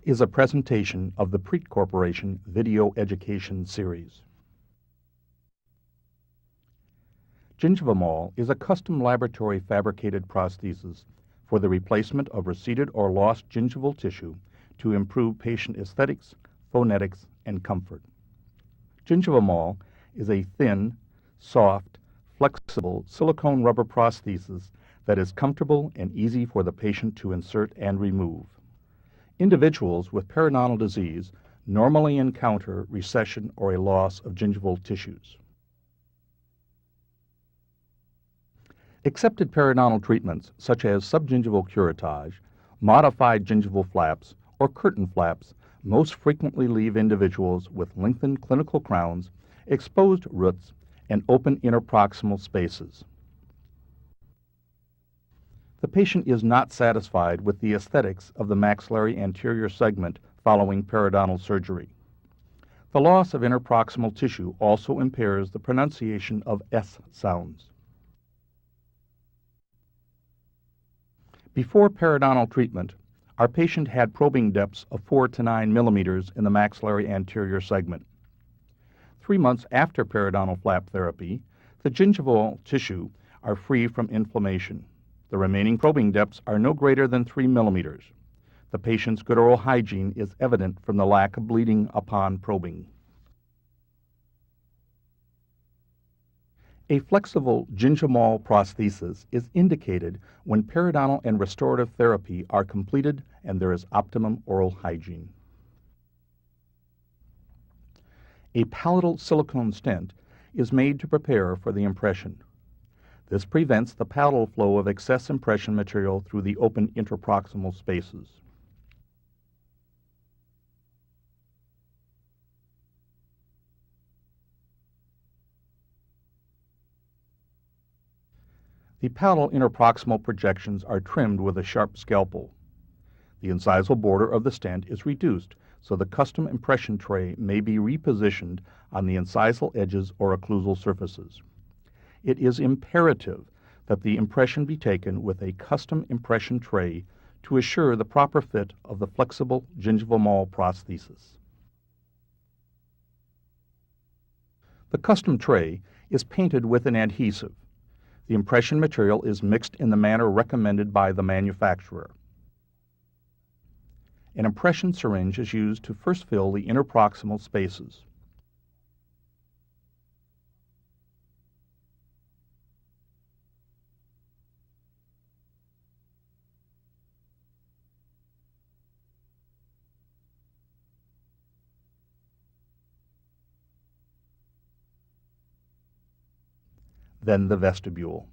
is a presentation of the PREAT Corporation video education series. Gingivamoll is a custom laboratory fabricated prosthesis for the replacement of receded or lost gingival tissue to improve patient aesthetics, phonetics, and comfort. Gingivamoll is a thin, soft, flexible silicone rubber prosthesis that is comfortable and easy for the patient to insert and remove. Individuals with periodontal disease normally encounter recession or a loss of gingival tissues. Accepted periodontal treatments such as subgingival curettage, modified gingival flaps, or curtain flaps most frequently leave individuals with lengthened clinical crowns, exposed roots, and open interproximal spaces. The patient is not satisfied with the aesthetics of the maxillary anterior segment following periodontal surgery. The loss of interproximal tissue also impairs the pronunciation of S sounds. Before periodontal treatment, our patient had probing depths of 4 to 9 millimeters in the maxillary anterior segment. 3 months after periodontal flap therapy, the gingival tissue are free from inflammation. The remaining probing depths are no greater than 3 millimeters. The patient's good oral hygiene is evident from the lack of bleeding upon probing. A flexible Gingivamoll prosthesis is indicated when periodontal and restorative therapy are completed and there is optimum oral hygiene. A palatal silicone stent is made to prepare for the impression. This prevents the palatal flow of excess impression material through the open interproximal spaces. The palatal interproximal projections are trimmed with a sharp scalpel. The incisal border of the stent is reduced so the custom impression tray may be repositioned on the incisal edges or occlusal surfaces. It is imperative that the impression be taken with a custom impression tray to assure the proper fit of the flexible Gingivamoll prosthesis. The custom tray is painted with an adhesive. The impression material is mixed in the manner recommended by the manufacturer. An impression syringe is used to first fill the interproximal spaces. Then the vestibule.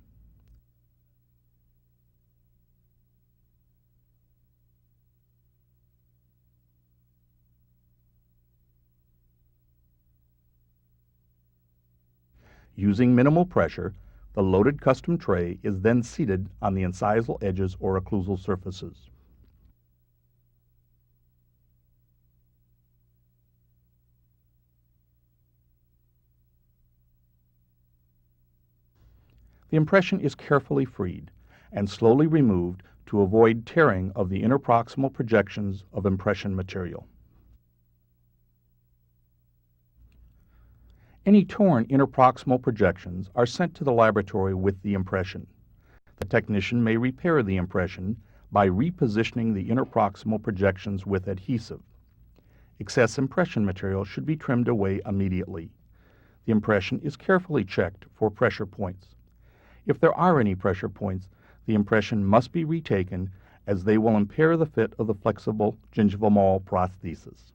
Using minimal pressure, the loaded custom tray is then seated on the incisal edges or occlusal surfaces. The impression is carefully freed and slowly removed to avoid tearing of the interproximal projections of impression material. Any torn interproximal projections are sent to the laboratory with the impression. The technician may repair the impression by repositioning the interproximal projections with adhesive. Excess impression material should be trimmed away immediately. The impression is carefully checked for pressure points. If there are any pressure points, the impression must be retaken as they will impair the fit of the flexible Gingivamoll prosthesis.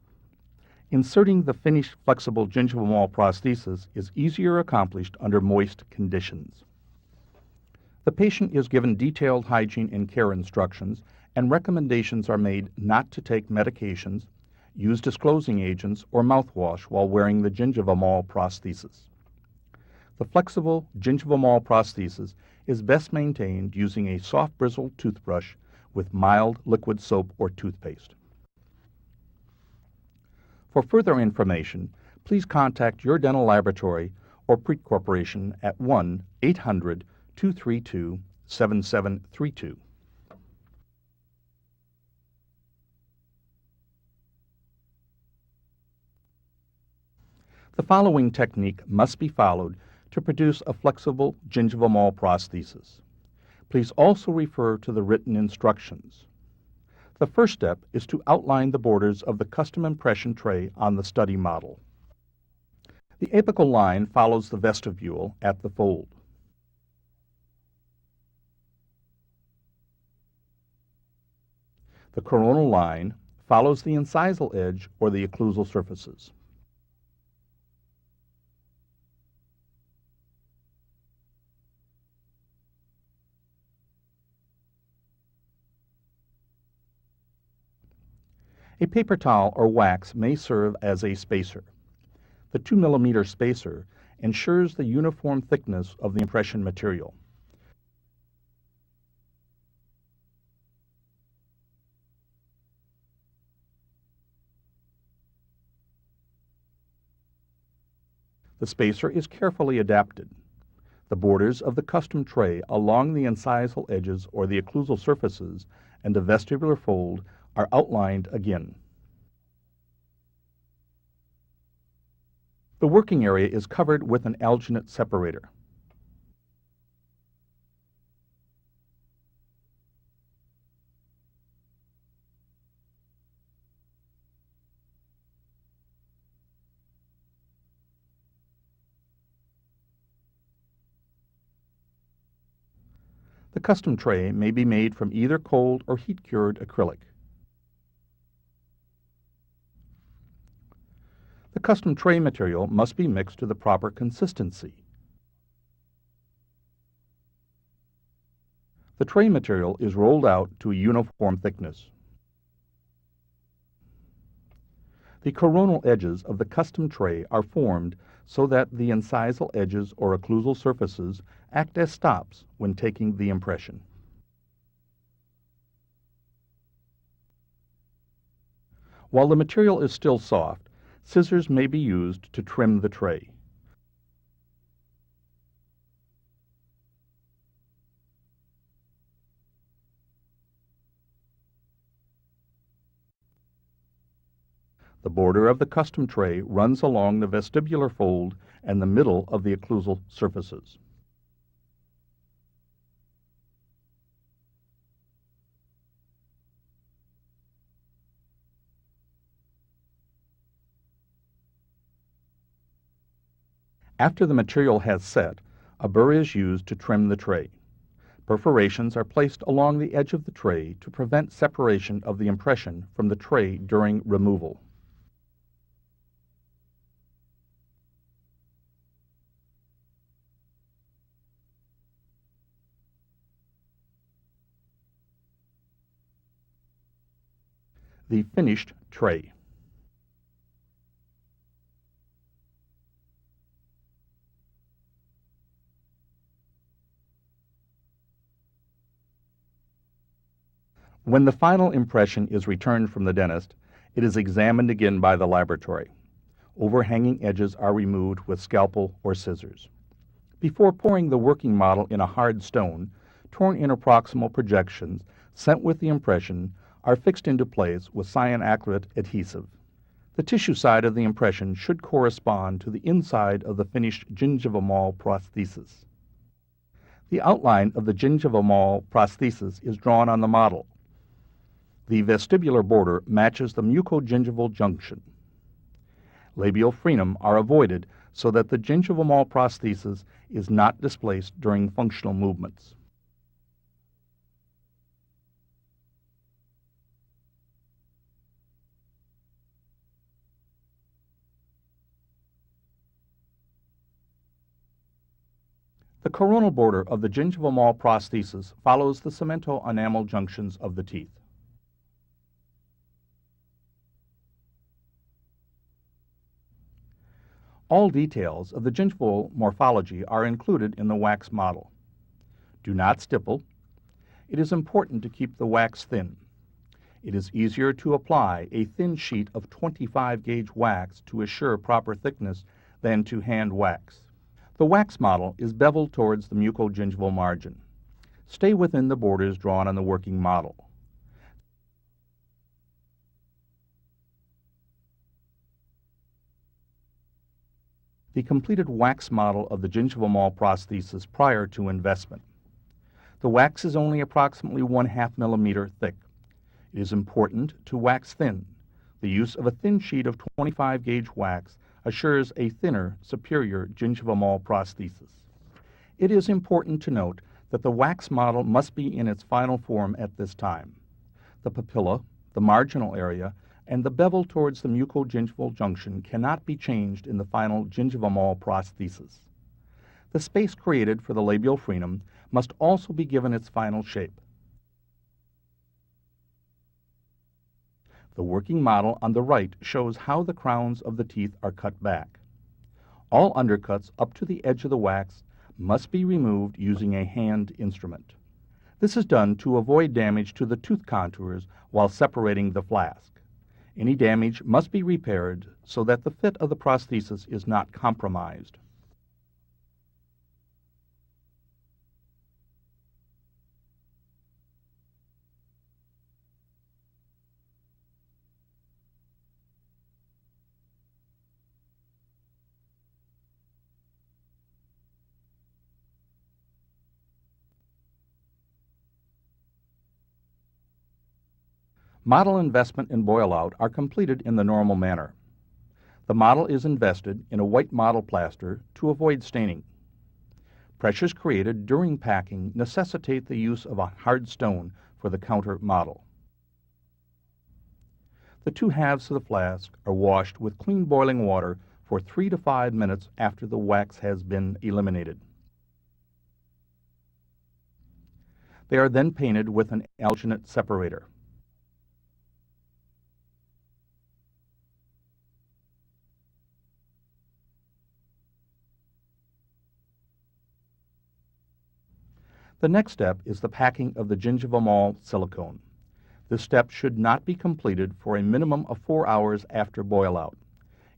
Inserting the finished flexible Gingivamoll prosthesis is easier accomplished under moist conditions. The patient is given detailed hygiene and care instructions, and recommendations are made not to take medications, use disclosing agents, or mouthwash while wearing the Gingivamoll prosthesis. The flexible Gingivamoll prosthesis is best maintained using a soft bristled toothbrush with mild liquid soap or toothpaste. For further information, please contact your dental laboratory or PREAT Corporation at 1-800-232-7732. The following technique must be followed to produce a flexible Gingivamoll prosthesis. Please also refer to the written instructions. The first step is to outline the borders of the custom impression tray on the study model. The apical line follows the vestibule at the fold. The coronal line follows the incisal edge or the occlusal surfaces. A paper towel or wax may serve as a spacer. The 2 mm spacer ensures the uniform thickness of the impression material. The spacer is carefully adapted. The borders of the custom tray along the incisal edges or the occlusal surfaces and the vestibular fold are outlined again. The working area is covered with an alginate separator. The custom tray may be made from either cold or heat-cured acrylic. The custom tray material must be mixed to the proper consistency. The tray material is rolled out to a uniform thickness. The coronal edges of the custom tray are formed so that the incisal edges or occlusal surfaces act as stops when taking the impression. While the material is still soft, scissors may be used to trim the tray. The border of the custom tray runs along the vestibular fold and the middle of the occlusal surfaces. After the material has set, a burr is used to trim the tray. Perforations are placed along the edge of the tray to prevent separation of the impression from the tray during removal. The finished tray. When the final impression is returned from the dentist, it is examined again by the laboratory. Overhanging edges are removed with scalpel or scissors. Before pouring the working model in a hard stone, torn interproximal projections sent with the impression are fixed into place with cyanacrylate adhesive. The tissue side of the impression should correspond to the inside of the finished Gingivamoll prosthesis. The outline of the Gingivamoll prosthesis is drawn on the model. The vestibular border matches the mucogingival junction. Labial frenum are avoided so that the Gingivamoll prosthesis is not displaced during functional movements. The coronal border of the Gingivamoll prosthesis follows the cemento-enamel junctions of the teeth. All details of the gingival morphology are included in the wax model. Do not stipple. It is important to keep the wax thin. It is easier to apply a thin sheet of 25 gauge wax to assure proper thickness than to hand wax. The wax model is beveled towards the mucogingival margin. Stay within the borders drawn on the working model. the completed wax model of the Gingivamoll prosthesis prior to investment. The wax is only approximately 1/2 millimeter thick. It is important to wax thin. The use of a thin sheet of 25 gauge wax assures a thinner, superior Gingivamoll prosthesis. It is important to note that the wax model must be in its final form at this time. The papilla, the marginal area, and the bevel towards the mucogingival junction cannot be changed in the final Gingivamoll prosthesis. The space created for the labial frenum must also be given its final shape. The working model on the right shows how the crowns of the teeth are cut back. All undercuts up to the edge of the wax must be removed using a hand instrument. This is done to avoid damage to the tooth contours while separating the flask. Any damage must be repaired so that the fit of the prosthesis is not compromised. Model investment and boil-out are completed in the normal manner. The model is invested in a white model plaster to avoid staining. Pressures created during packing necessitate the use of a hard stone for the counter model. The two halves of the flask are washed with clean boiling water for 3 to 5 minutes after the wax has been eliminated. They are then painted with an alginate separator. The next step is the packing of the Gingivamoll silicone. This step should not be completed for a minimum of 4 hours after boil-out.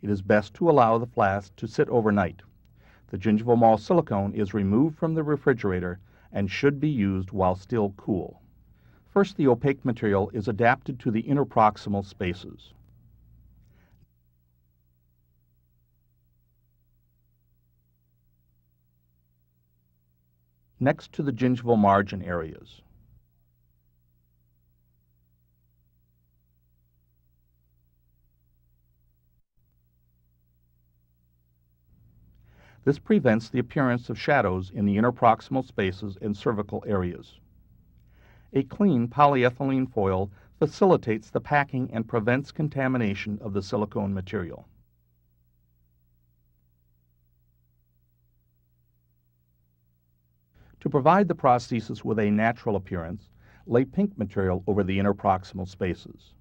It is best to allow the flask to sit overnight. The Gingivamoll silicone is removed from the refrigerator and should be used while still cool. First, the opaque material is adapted to the interproximal spaces. Next to the gingival margin areas. This prevents the appearance of shadows in the interproximal spaces and cervical areas. A clean polyethylene foil facilitates the packing and prevents contamination of the silicone material. To provide the prosthesis with a natural appearance, lay pink material over the interproximal spaces.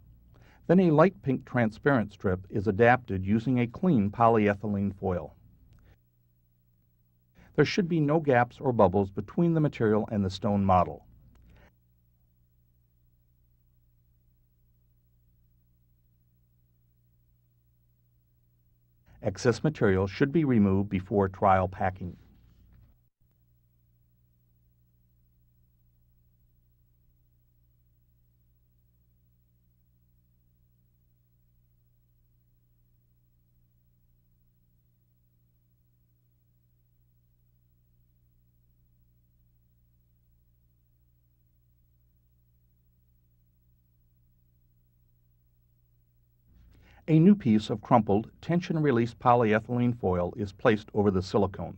Then a light pink transparent strip is adapted using a clean polyethylene foil. There should be no gaps or bubbles between the material and the stone model. Excess material should be removed before trial packing. A new piece of crumpled, tension-release polyethylene foil is placed over the silicone.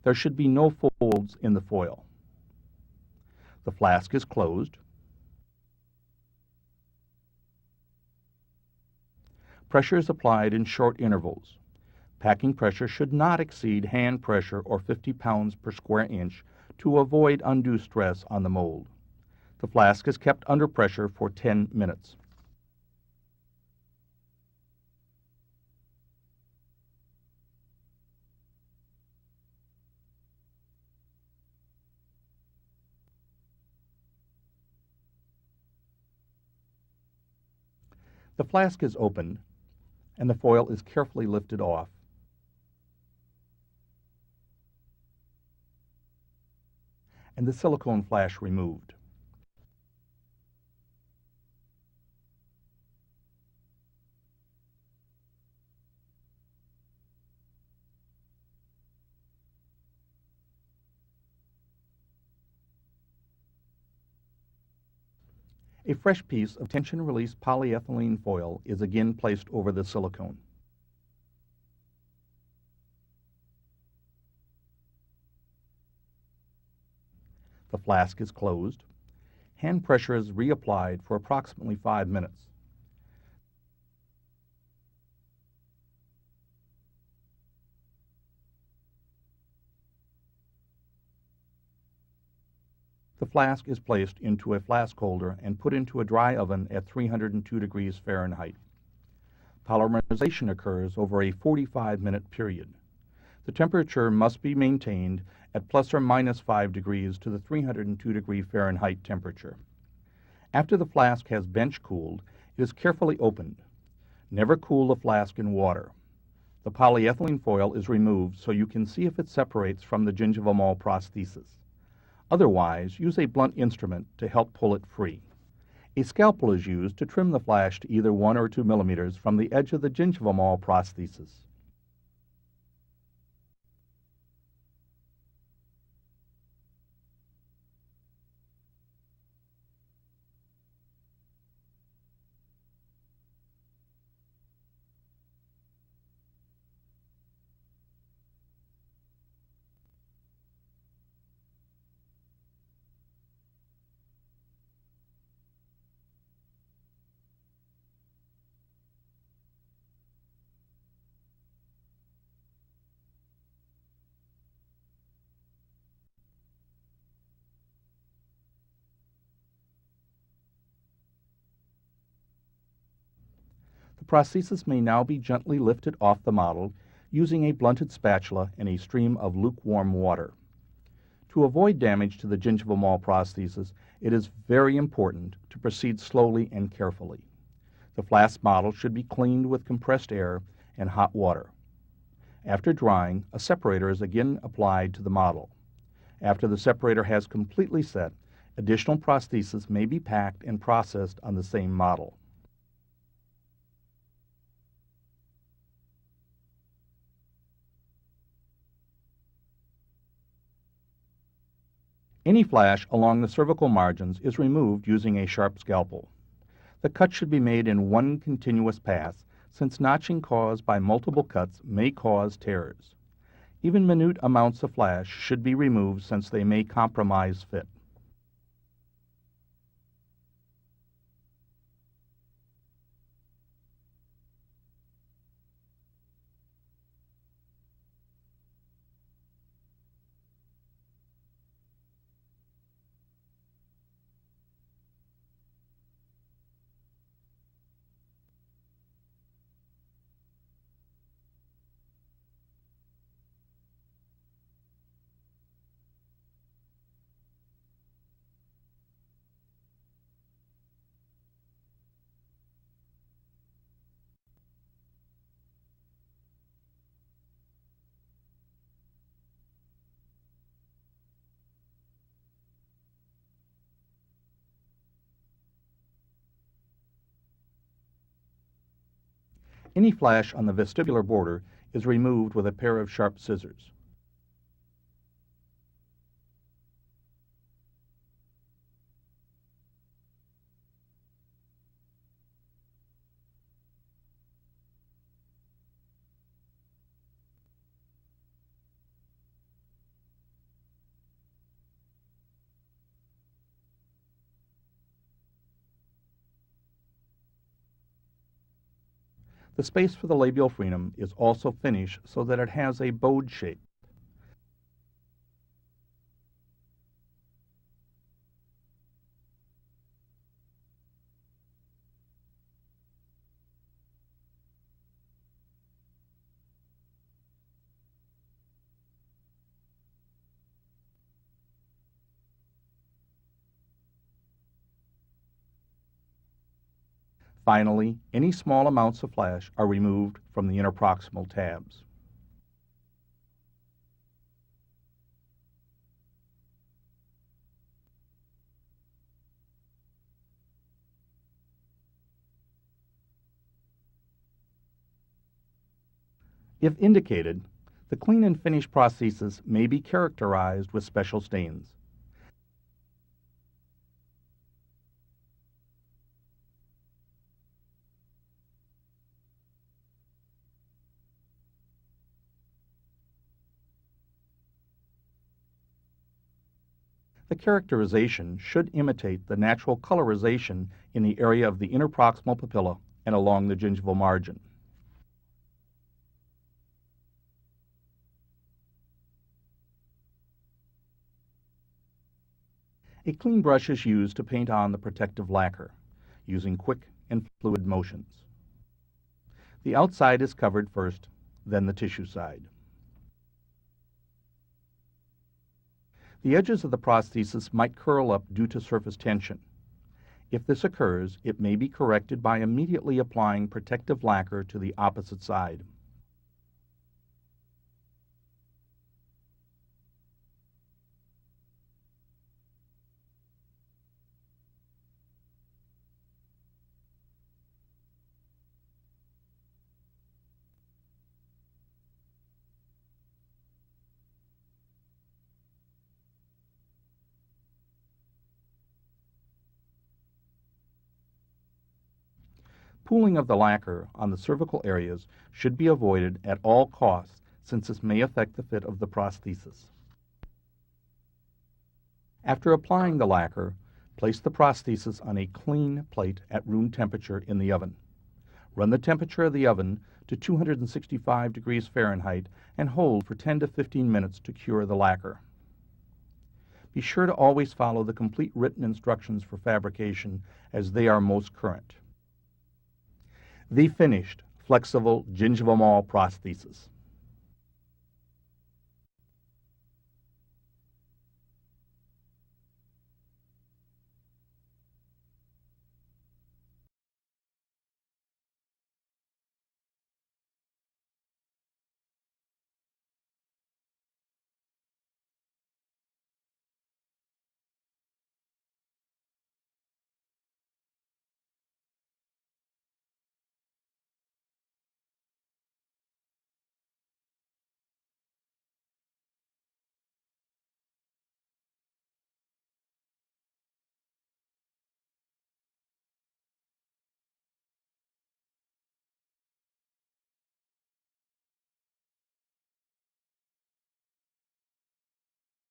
There should be no folds in the foil. The flask is closed. Pressure is applied in short intervals. Packing pressure should not exceed hand pressure or 50 pounds per square inch to avoid undue stress on the mold. The flask is kept under pressure for 10 minutes. The flask is opened and the foil is carefully lifted off. And the silicone flash removed. A fresh piece of tension-release polyethylene foil is again placed over the silicone. The flask is closed. Hand pressure is reapplied for approximately 5 minutes. The flask is placed into a flask holder and put into a dry oven at 302 degrees Fahrenheit. Polymerization occurs over a 45-minute period. The temperature must be maintained at plus or minus 5 degrees to the 302 degree Fahrenheit temperature. After the flask has bench cooled, it is carefully opened. Never cool the flask in water. The polyethylene foil is removed so you can see if it separates from the Gingivamoll prosthesis. Otherwise, use a blunt instrument to help pull it free. A scalpel is used to trim the flash to either 1 or 2 millimeters from the edge of the Gingivamoll prosthesis. The prosthesis may now be gently lifted off the model using a blunted spatula and a stream of lukewarm water. To avoid damage to the Gingivamoll prosthesis, it is very important to proceed slowly and carefully. The flask model should be cleaned with compressed air and hot water. After drying, a separator is again applied to the model. After the separator has completely set, additional prosthesis may be packed and processed on the same model. Any flash along the cervical margins is removed using a sharp scalpel. The cut should be made in one continuous pass, since notching caused by multiple cuts may cause tears. Even minute amounts of flash should be removed since they may compromise fit. Any flash on the vestibular border is removed with a pair of sharp scissors. The space for the labial frenum is also finished so that it has a bowed shape. Finally, any small amounts of flash are removed from the interproximal tabs. If indicated, the clean and finish prosthesis may be characterized with special stains. The characterization should imitate the natural colorization in the area of the interproximal papilla and along the gingival margin. A clean brush is used to paint on the protective lacquer, using quick and fluid motions. The outside is covered first, then the tissue side. The edges of the prosthesis might curl up due to surface tension. If this occurs, it may be corrected by immediately applying protective lacquer to the opposite side. Pooling of the lacquer on the cervical areas should be avoided at all costs, since this may affect the fit of the prosthesis. After applying the lacquer, place the prosthesis on a clean plate at room temperature in the oven. Run the temperature of the oven to 265 degrees Fahrenheit and hold for 10 to 15 minutes to cure the lacquer. Be sure to always follow the complete written instructions for fabrication, as they are most current. The finished, flexible Gingivamoll prosthesis.